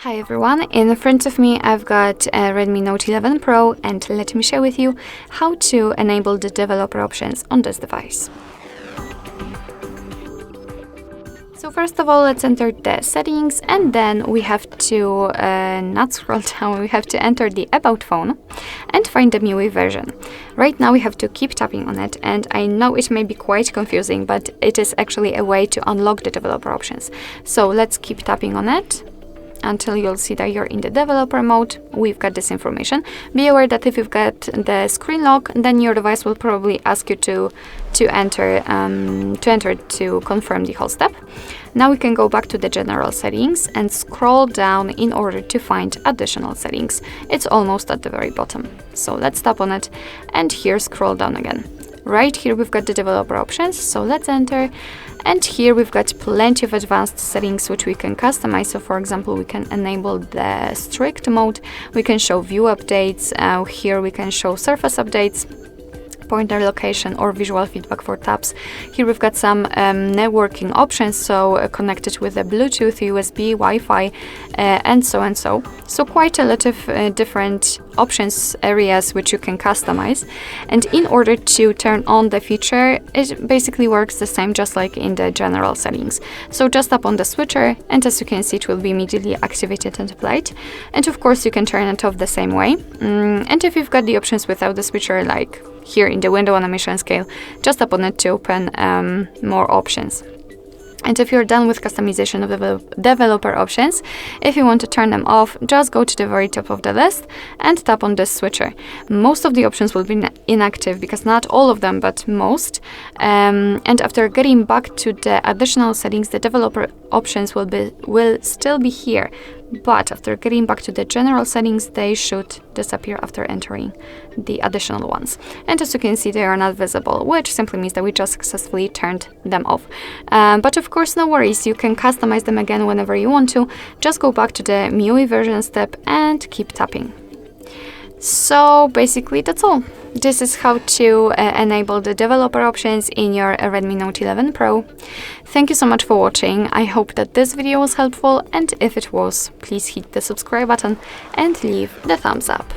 Hi everyone, in front of me I've got a Redmi Note 11 Pro, and let me share with you how to enable the developer options on this device. So first of all, let's enter the settings, and then we have to not scroll down, we have to enter the About phone and find the MIUI version. Right now we have to keep tapping on it, and I know it may be quite confusing, but it is actually a way to unlock the developer options. So let's keep tapping on it until you'll see that you're in the developer mode. We've got this information. Be aware that if you've got the screen lock, then your device will probably ask you to enter to confirm the whole step. Now we can go back to the general settings and scroll down in order to find additional settings. It's almost at the very bottom. So let's tap on it, and here scroll down again. Right here we've got the developer options, so let's enter. And here we've got plenty of advanced settings which we can customize. So for example, we can enable the strict mode, we can show view updates, here we can show surface updates, pointer location, or visual feedback for taps. Here we've got some networking options, so connected with the Bluetooth, USB, Wi-Fi, and so and so. So quite a lot of different options areas which you can customize. And in order to turn on the feature, it basically works the same just like in the general settings. So just tap on the switcher, and as you can see, it will be immediately activated and applied. And of course you can turn it off the same way. And if you've got the options without the switcher, like here in the window animation scale, just tap on it to open more options. And if you're done with customization of the developer options, if you want to turn them off, just go to the very top of the list and tap on this switcher. Most of the options will be inactive, because not all of them, but most. And after getting back to the additional settings, the developer options will still be here. But after getting back to the general settings, they should disappear after entering the additional ones. And as you can see, they are not visible, which simply means that we just successfully turned them off. But of course, no worries, you can customize them again whenever you want to. Just go back to the MIUI version step and keep tapping. So basically that's all. This is how to enable the developer options in your Redmi Note 11 Pro. Thank you so much for watching. I hope that this video was helpful, and if it was, please hit the subscribe button and leave the thumbs up.